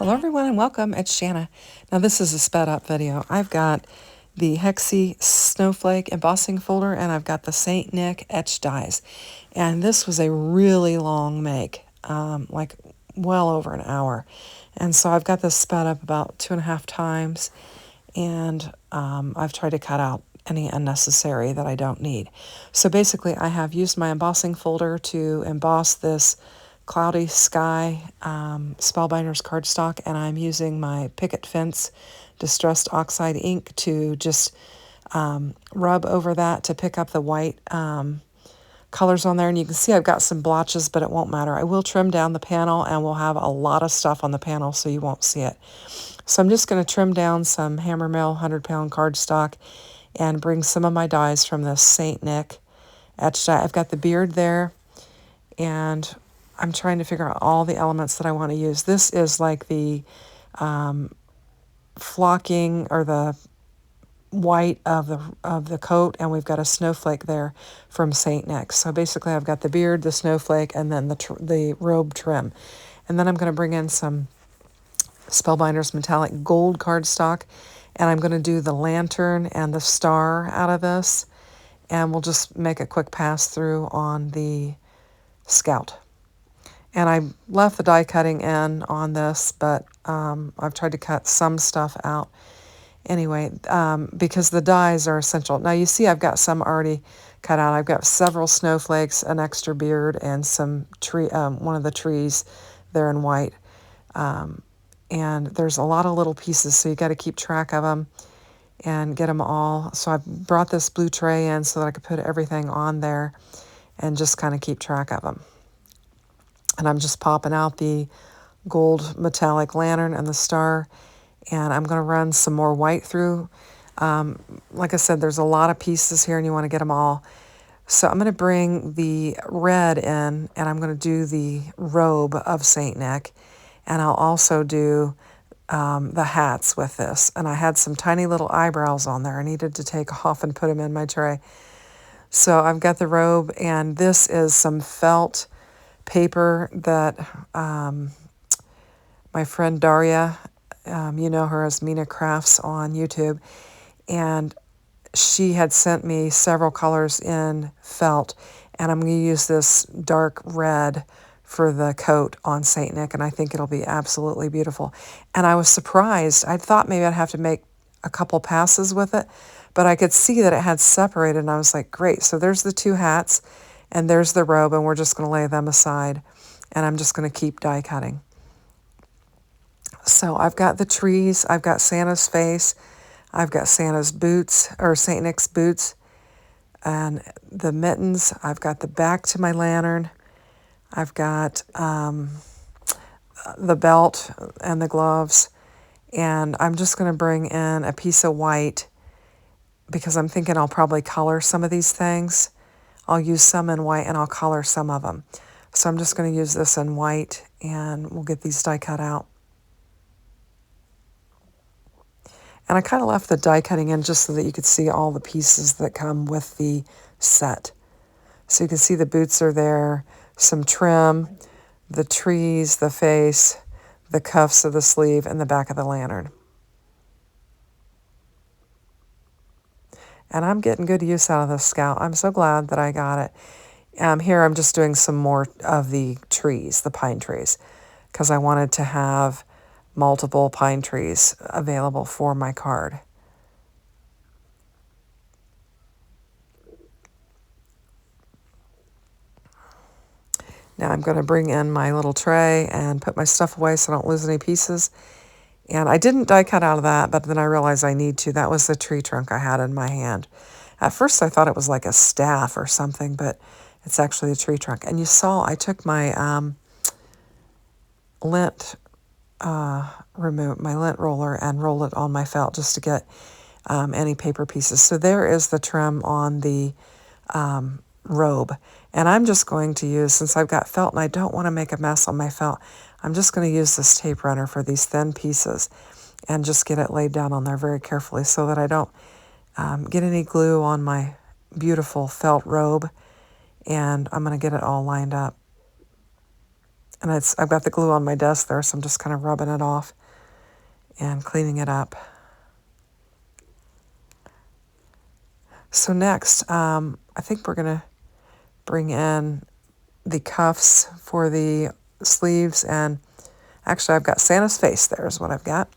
Hello everyone and welcome, it's Shanna. Now this is a sped up video. I've got the Hexie Snowflake embossing folder and I've got the St. Nick etch dies. And this was a really long make, like well over an hour. And so I've got this sped up about 2.5 times and I've tried to cut out any unnecessary that I don't need. So basically I have used my embossing folder to emboss this cloudy sky Spellbinders cardstock, and I'm using my Picket Fence Distressed Oxide ink to just rub over that to pick up the white colors on there. And you can see I've got some blotches, but it won't matter. I will trim down the panel and we'll have a lot of stuff on the panel so you won't see it. So I'm just going to trim down some Hammermill 100-pound cardstock and bring some of my dies from the St. Nick etched die. I've got the beard there, and I'm trying to figure out all the elements that I want to use. This is like the flocking or the white of the coat, and we've got a snowflake there from St. Nick. So basically I've got the beard, the snowflake, and then the robe trim. And then I'm going to bring in some Spellbinders metallic gold cardstock, and I'm going to do the lantern and the star out of this, and we'll just make a quick pass through on the Scout. And I left the die cutting in on this, but I've tried to cut some stuff out anyway, because the dies are essential. Now you see I've got some already cut out. I've got several snowflakes, an extra beard, and some tree, one of the trees there in white. And there's a lot of little pieces, so you got to keep track of them and get them all. So I brought this blue tray in so that I could put everything on there and just kind of keep track of them. And I'm just popping out the gold metallic lantern and the star, and I'm going to run some more white through. Like I said, there's a lot of pieces here and you want to get them all. So I'm going to bring the red in, and I'm going to do the robe of St. Nick, and I'll also do the hats with this. And I had some tiny little eyebrows on there I needed to take off and put them in my tray. So I've got the robe, and this is some felt paper that my friend Daria, you know her as Mina Crafts on YouTube, and she had sent me several colors in felt, and I'm going to use this dark red for the coat on St. Nick, and I think it'll be absolutely beautiful. And I was surprised. I thought maybe I'd have to make a couple passes with it, but I could see that it had separated, and I was like, great. So there's the two hats, and there's the robe, and we're just going to lay them aside, and I'm just going to keep die cutting. So I've got the trees, I've got Santa's face, I've got Santa's boots, or St. Nick's boots, and the mittens. I've got the back to my lantern. I've got the belt and the gloves, and I'm just going to bring in a piece of white because I'm thinking I'll probably color some of these things. I'll use some in white and I'll color some of them. So I'm just going to use this in white, and we'll get these die cut out. And I kind of left the die cutting in just so that you could see all the pieces that come with the set. So you can see the boots are there, some trim, the trees, the face, the cuffs of the sleeve, and the back of the lantern. And I'm getting good use out of this Scout. I'm so glad that I got it. Here I'm just doing some more of the trees, the pine trees, because I wanted to have multiple pine trees available for my card. Now I'm going to bring in my little tray and put my stuff away so I don't lose any pieces. And I didn't die cut out of that, but then I realized I need to. That was the tree trunk I had in my hand. At first I thought it was like a staff or something, but it's actually a tree trunk. And you saw I took my lint my lint roller and roll it on my felt just to get any paper pieces. So there is the trim on the robe. And I'm just going to use, since I've got felt and I don't want to make a mess on my felt, I'm just going to use this tape runner for these thin pieces and just get it laid down on there very carefully so that I don't get any glue on my beautiful felt robe. And I'm going to get it all lined up. And I've got the glue on my desk there, so I'm just kind of rubbing it off and cleaning it up. So next, I think we're going to bring in the cuffs for the sleeves, and actually I've got Santa's face there is what I've got.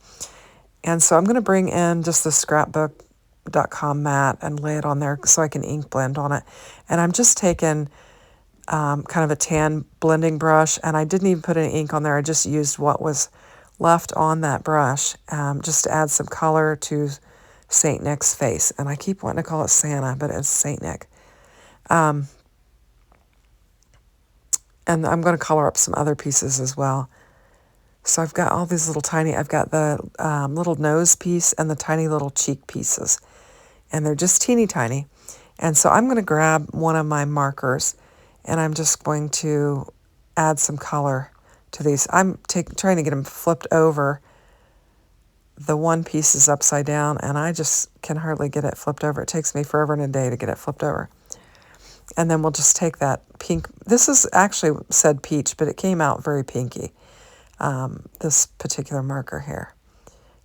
And so I'm going to bring in just the scrapbook.com mat and lay it on there so I can ink blend on it. And I'm just taking kind of a tan blending brush, and I didn't even put any ink on there. I just used what was left on that brush just to add some color to Saint Nick's face. And I keep wanting to call it Santa, but it's Saint Nick. And I'm going to color up some other pieces as well. So I've got all these little tiny, I've got the little nose piece and the tiny little cheek pieces. And they're just teeny tiny. And so I'm going to grab one of my markers and I'm just going to add some color to these. I'm trying to get them flipped over. The one piece is upside down and I just can hardly get it flipped over. It takes me forever and a day to get it flipped over. And then we'll just take that pink. This is actually said peach, but it came out very pinky, this particular marker here.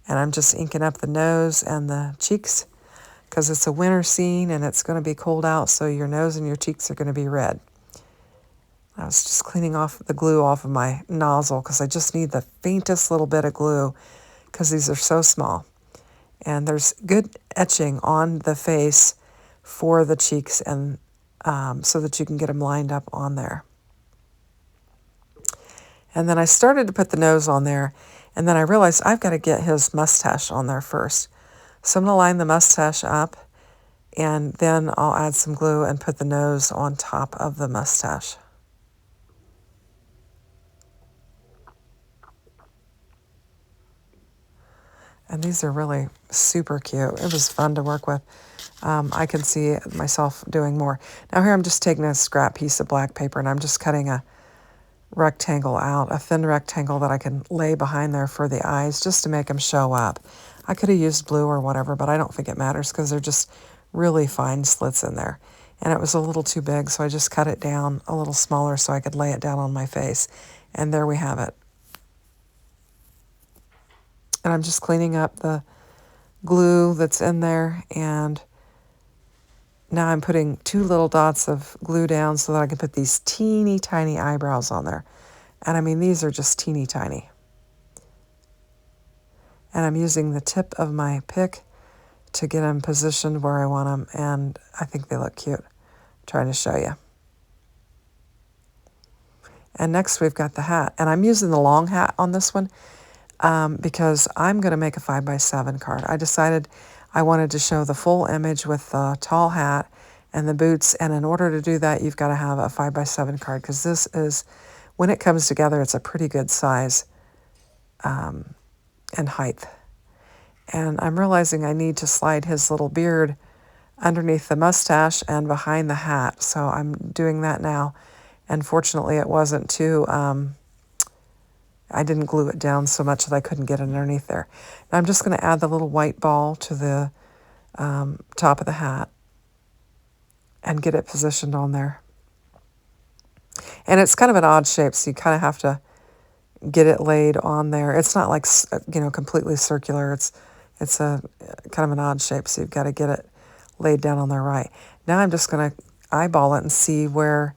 And I'm just inking up the nose and the cheeks because it's a winter scene and it's going to be cold out, so your nose and your cheeks are going to be red. I was just cleaning off the glue off of my nozzle because I just need the faintest little bit of glue because these are so small. And there's good etching on the face for the cheeks and so that you can get them lined up on there. And then I started to put the nose on there, and then I realized I've got to get his mustache on there first. So I'm going to line the mustache up, and then I'll add some glue and put the nose on top of the mustache. And these are really super cute. It was fun to work with. I can see myself doing more. Now here I'm just taking a scrap piece of black paper and I'm just cutting a rectangle out, a thin rectangle that I can lay behind there for the eyes just to make them show up. I could have used blue or whatever, but I don't think it matters because they're just really fine slits in there. And it was a little too big, so I just cut it down a little smaller so I could lay it down on my face. And there we have it. And I'm just cleaning up the glue that's in there, and now I'm putting 2 little dots of glue down so that I can put these teeny tiny eyebrows on there. And I mean, these are just teeny tiny. And I'm using the tip of my pick to get them positioned where I want them, and I think they look cute. I'm trying to show you. And next we've got the hat. And I'm using the long hat on this one because I'm going to make a 5x7 card. I decided I wanted to show the full image with the tall hat and the boots, and in order to do that, you've got to have a 5x7 card because this is, when it comes together, it's a pretty good size and height. And I'm realizing I need to slide his little beard underneath the mustache and behind the hat, so I'm doing that now. And fortunately, it wasn't too, I didn't glue it down so much that I couldn't get it underneath there. Now I'm just going to add the little white ball to the top of the hat and get it positioned on there. And it's kind of an odd shape, so you kind of have to get it laid on there. It's not like, completely circular. It's a kind of an odd shape, so you've got to get it laid down on there right. Now I'm just going to eyeball it and see where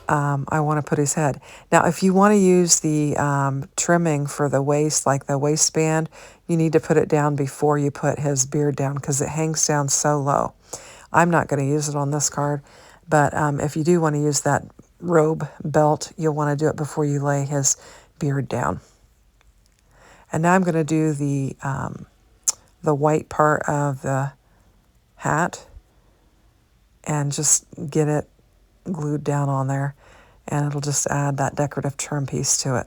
I want to put his head. Now, if you want to use the trimming for the waist, like the waistband, you need to put it down before you put his beard down because it hangs down so low. I'm not going to use it on this card, but if you do want to use that robe belt, you'll want to do it before you lay his beard down. And now I'm going to do the white part of the hat and just get it glued down on there, and it'll just add that decorative trim piece to it.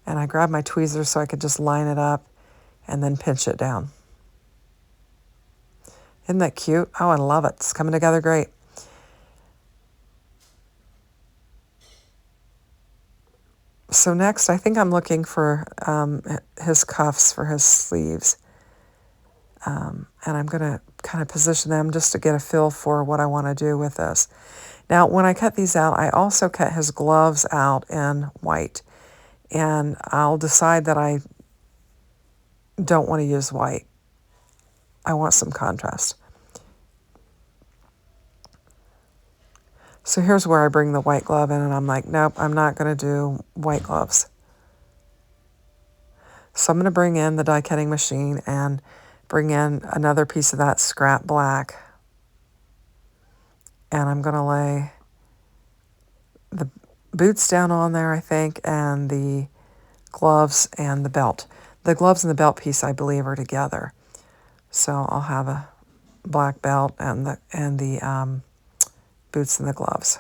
And I grabbed my tweezers so I could just line it up and then pinch it down. Isn't that cute? Oh, I love it. It's coming together great. So next, I think I'm looking for his cuffs for his sleeves. And I'm going to kind of position them just to get a feel for what I want to do with this. Now, when I cut these out, I also cut his gloves out in white. And I'll decide that I don't want to use white. I want some contrast. So here's where I bring the white glove in, and I'm like, nope, I'm not going to do white gloves. So I'm going to bring in the die cutting machine and bring in another piece of that scrap black. And I'm going to lay the boots down on there, I think, and the gloves and the belt. The gloves and the belt piece, I believe, are together. So I'll have a black belt and the boots and the gloves.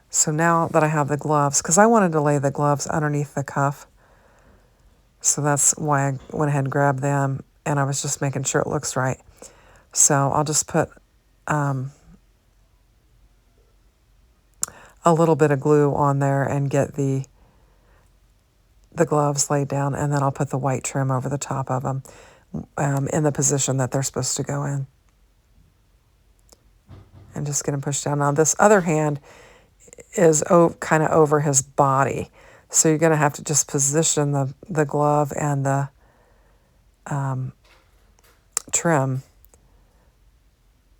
So now that I have the gloves, because I wanted to lay the gloves underneath the cuff, so that's why I went ahead and grabbed them, and I was just making sure it looks right. So I'll just put a little bit of glue on there and get the gloves laid down, and then I'll put the white trim over the top of them in the position that they're supposed to go in. And just get them pushed down. Now this other hand is kind of over his body, so you're going to have to just position the glove and the trim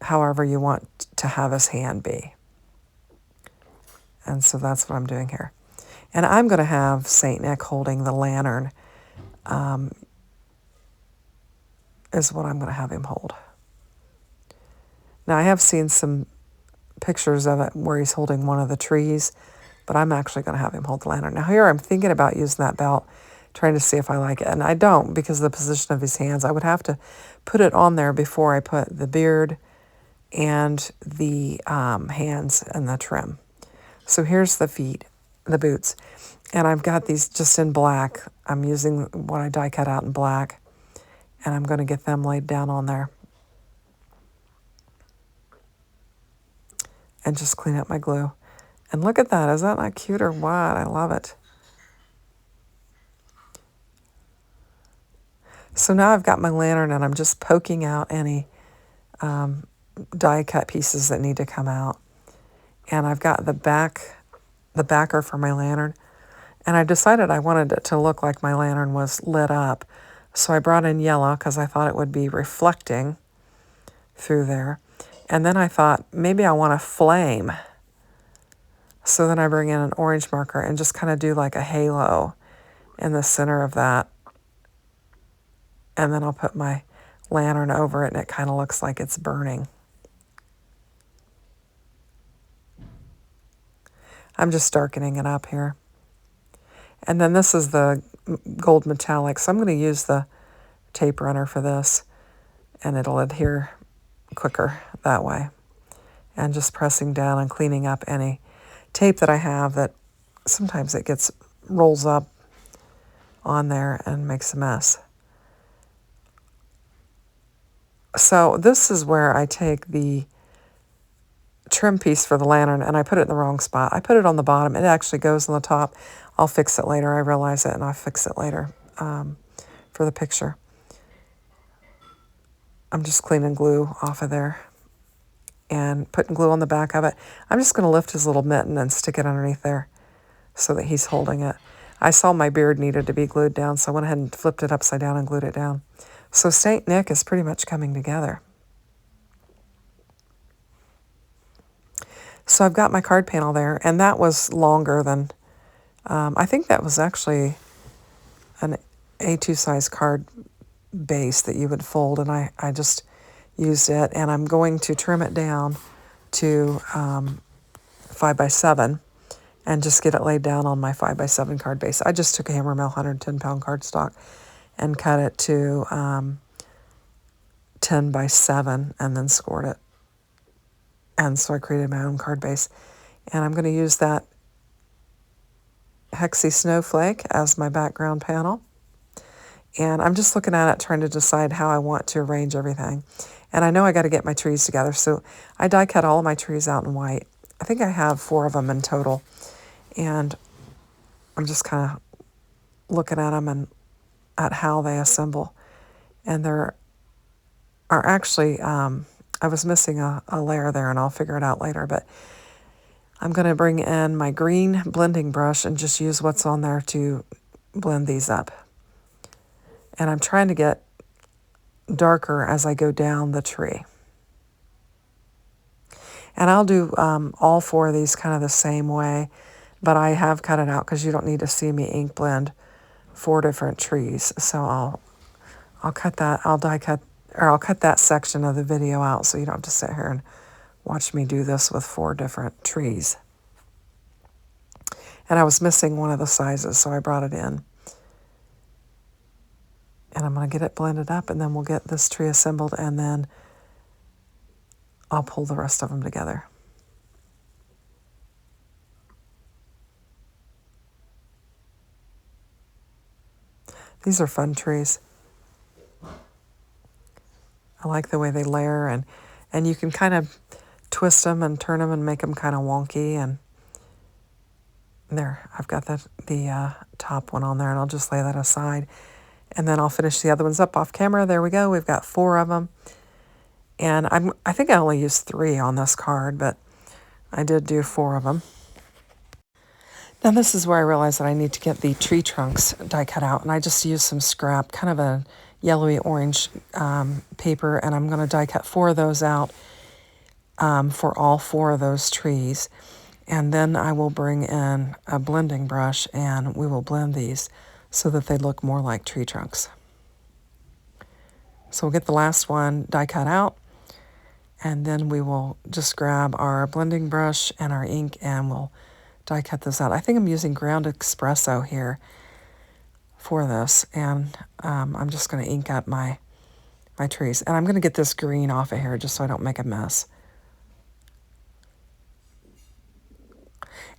however you want to have his hand be. And so that's what I'm doing here. And I'm going to have Saint Nick holding the lantern, is what I'm going to have him hold. Now I have seen some pictures of it where he's holding one of the trees, but I'm actually going to have him hold the lantern. Now here I'm thinking about using that belt, trying to see if I like it. And I don't, because of the position of his hands. I would have to put it on there before I put the beard and the hands and the trim. So here's the feet, the boots. And I've got these just in black. I'm using what I die cut out in black. And I'm going to get them laid down on there. And just clean up my glue. And look at that. Is that not cute or what? I love it. So now I've got my lantern and I'm just poking out any die cut pieces that need to come out. And I've got the backer for my lantern. And I decided I wanted it to look like my lantern was lit up. So I brought in yellow because I thought it would be reflecting through there. And then I thought, maybe I want a flame. So then I bring in an orange marker and just kind of do like a halo in the center of that. And then I'll put my lantern over it and it kind of looks like it's burning. I'm just darkening it up here. And then this is the gold metallic. So I'm going to use the tape runner for this. And it'll adhere quicker that way. And just pressing down and cleaning up any tape that I have that sometimes it rolls up on there and makes a mess. So this is where I take the trim piece for the lantern and I put it in the wrong spot. I put it on the bottom. It actually goes on the top. I'll fix it later. I realize it and I'll fix it later for the picture. I'm just cleaning glue off of there and putting glue on the back of it. I'm just going to lift his little mitten and stick it underneath there so that he's holding it. I saw my beard needed to be glued down, so I went ahead and flipped it upside down and glued it down. So Saint Nick is pretty much coming together. So I've got my card panel there, and that was longer than, I think that was actually an A2 size card base that you would fold, and I just used it, and I'm going to trim it down to 5x7 and just get it laid down on my 5x7 card base. I just took a Hammer Mill 110-pound cardstock and cut it to 10x7 and then scored it. And so I created my own card base. And I'm going to use that Hexy Snowflake as my background panel. And I'm just looking at it, trying to decide how I want to arrange everything. And I know I got to get my trees together. So I die cut all of my trees out in white. I think I have 4 of them in total. And I'm just kind of looking at them and at how they assemble. And they're are actually, I was missing a layer there, and I'll figure it out later, but I'm going to bring in my green blending brush and just use what's on there to blend these up. And I'm trying to get darker as I go down the tree. And I'll do all four of these kind of the same way, but I have cut it out because you don't need to see me ink blend 4 different trees. So I'll cut that, I'll die cut, or I'll cut that section of the video out so you don't have to sit here and watch me do this with 4 different trees. And I was missing one of the sizes, so I brought it in. And I'm going to get it blended up, and then we'll get this tree assembled, and then I'll pull the rest of them together. These are fun trees. I like the way they layer, and you can kind of twist them and turn them and make them kind of wonky. And there, I've got the top one on there, and I'll just lay that aside. And then I'll finish the other ones up off camera. There we go. We've got 4 of them. And I think I only used 3 on this card, but I did do 4 of them. Now this is where I realized that I need to get the tree trunks die cut out, and I just used some scrap, kind of a yellowy orange paper, and I'm going to die cut 4 of those out for all 4 of those trees. And then I will bring in a blending brush, and we will blend these so that they look more like tree trunks. So we'll get the last one die cut out, and then we will just grab our blending brush and our ink, and we'll die cut this out. I think I'm using ground espresso here for this, and I'm just going to ink up my trees. And I'm going to get this green off of here just so I don't make a mess.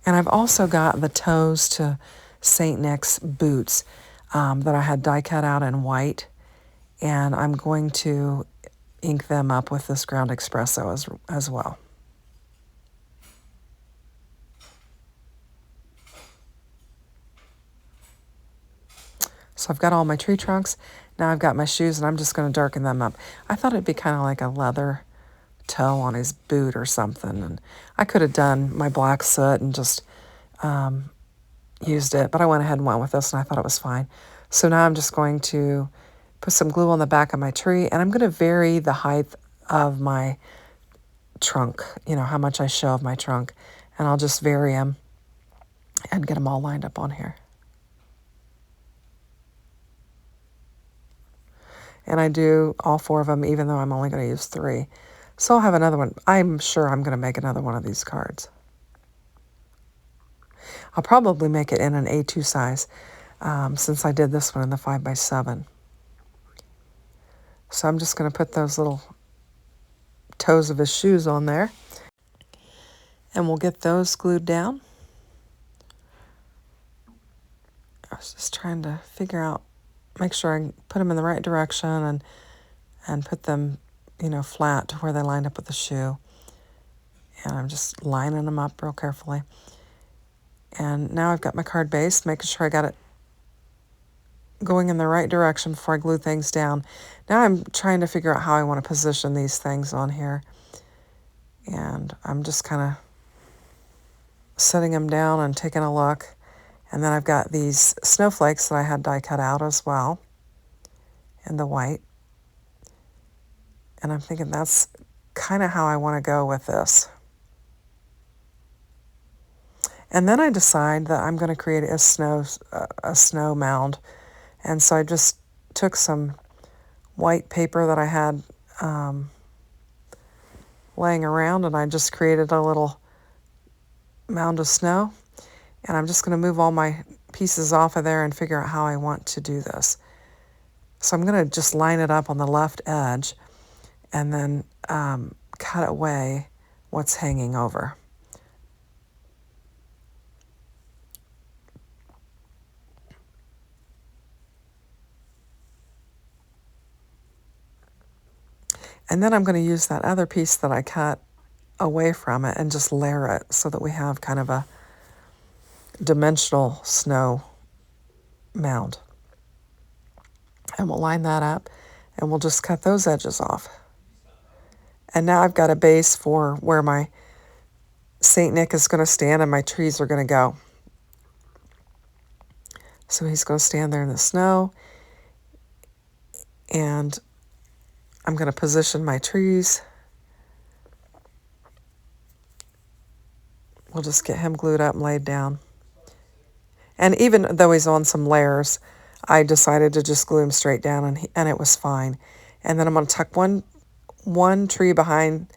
And I've also got the toes to St. Nick's boots that I had die cut out in white, and I'm going to ink them up with this ground espresso as well. So I've got all my tree trunks. Now I've got my shoes, and I'm just going to darken them up. I thought it'd be kind of like a leather toe on his boot or something. And I could have done my black soot and just used it, but I went ahead and went with this, and I thought it was fine. So now I'm just going to put some glue on the back of my tree, and I'm going to vary the height of my trunk, you know, how much I show of my trunk. And I'll just vary them and get them all lined up on here. And I do all 4 of them, even though I'm only going to use 3. So I'll have another one. I'm sure I'm going to make another one of these cards. I'll probably make it in an A2 size, since I did this one in the 5x7. So I'm just going to put those little toes of his shoes on there. And we'll get those glued down. I was just trying to figure out, make sure I put them in the right direction and put them, you know, flat to where they lined up with the shoe. And I'm just lining them up real carefully. And now I've got my card base, making sure I got it going in the right direction before I glue things down. Now I'm trying to figure out how I want to position these things on here. And I'm just kind of setting them down and taking a look. And then I've got these snowflakes that I had die cut out as well in the white. And I'm thinking that's kind of how I want to go with this. And then I decide that I'm going to create a snow mound. And so I just took some white paper that I had laying around, and I just created a little mound of snow. And I'm just going to move all my pieces off of there and figure out how I want to do this. So I'm going to just line it up on the left edge and then cut away what's hanging over. And then I'm going to use that other piece that I cut away from it and just layer it so that we have kind of a dimensional snow mound. And we'll line that up And we'll just cut those edges off. And now I've got a base for where my Saint Nick is going to stand and my trees are going to go. So he's going to stand there in the snow. And I'm going to position my trees. We'll just get him glued up and laid down. And even though he's on some layers, I decided to just glue him straight down, and it was fine. And then I'm going to tuck one tree behind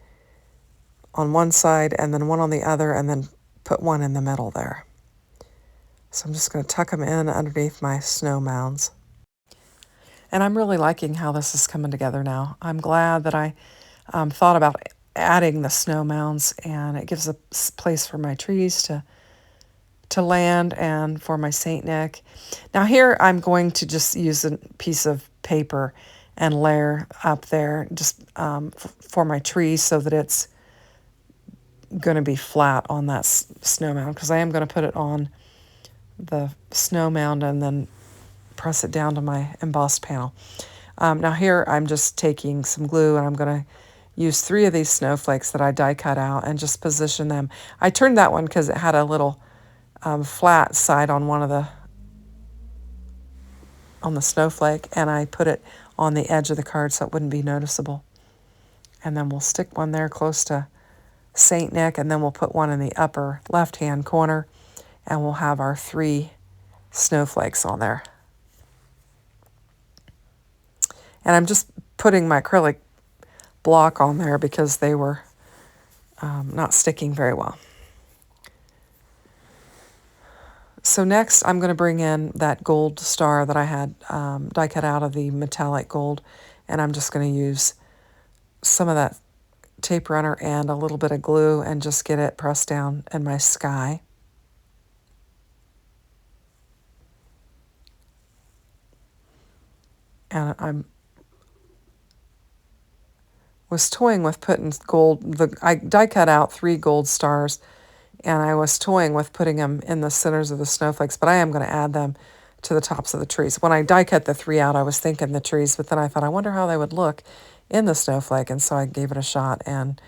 on one side and then one on the other, and then put one in the middle there. So I'm just going to tuck them in underneath my snow mounds. And I'm really liking how this is coming together now. I'm glad that I thought about adding the snow mounds, and it gives a place for my trees to land and for my Saint Nick. Now here I'm going to just use a piece of paper and layer up there just for my trees so that it's going to be flat on that snow mound, because I am going to put it on the snow mound and then press it down to my embossed panel. Now here I'm just taking some glue, and I'm going to use 3 of these snowflakes that I die cut out and just position them. I turned that one because it had a little flat side on on the snowflake, and I put it on the edge of the card so it wouldn't be noticeable. And then we'll stick one there close to Saint Nick, and then we'll put one in the upper left-hand corner, and we'll have our 3 snowflakes on there. And I'm just putting my acrylic block on there because they were not sticking very well. So next I'm going to bring in that gold star that I had die cut out of the metallic gold, and I'm just going to use some of that tape runner and a little bit of glue and just get it pressed down in my sky. And I was toying with putting I die cut out 3 gold stars, and I was toying with putting them in the centers of the snowflakes, but I am going to add them to the tops of the trees. When I die cut the 3 out, I was thinking the trees, but then I thought, I wonder how they would look in the snowflake, and so I gave it a shot. And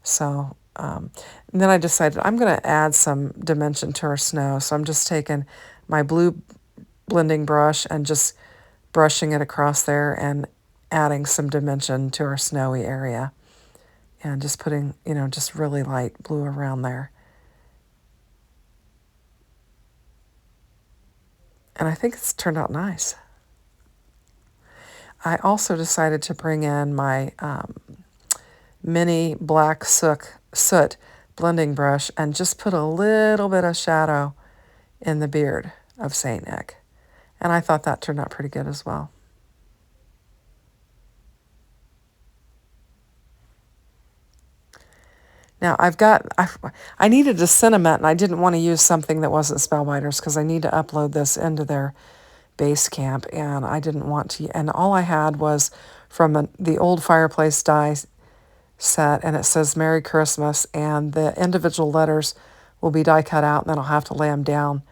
so and then I decided I'm going to add some dimension to our snow. So I'm just taking my blue blending brush and just brushing it across there and adding some dimension to our snowy area, and just putting, just really light blue around there. And I think it's turned out nice. I also decided to bring in my mini black soot blending brush and just put a little bit of shadow in the beard of Saint Nick. And I thought that turned out pretty good as well. Now I needed a sentiment, and I didn't want to use something that wasn't Spellbinders because I need to upload this into their base camp, and I didn't want to, and all I had was from the old fireplace die set, and it says Merry Christmas, and the individual letters will be die cut out, and then I'll have to lay them down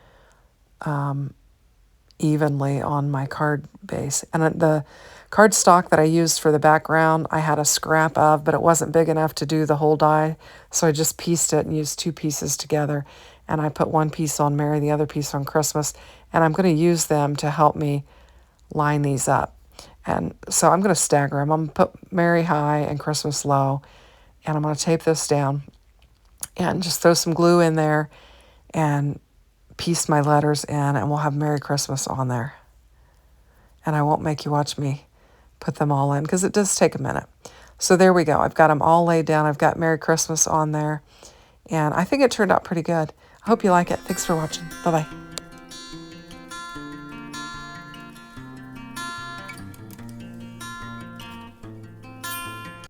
evenly on my card base. And the cardstock that I used for the background, I had a scrap of, but it wasn't big enough to do the whole die, so I just pieced it and used 2 pieces together, and I put one piece on Merry, the other piece on Christmas, and I'm going to use them to help me line these up. And so I'm going to stagger them. I'm going to put Merry high and Christmas low, and I'm going to tape this down and just throw some glue in there and piece my letters in, and we'll have Merry Christmas on there. And I won't make you watch me put them all in because it does take a minute. So there we go. I've got them all laid down. I've got Merry Christmas on there, and I think it turned out pretty good. I hope you like it. Thanks for watching. Bye-bye.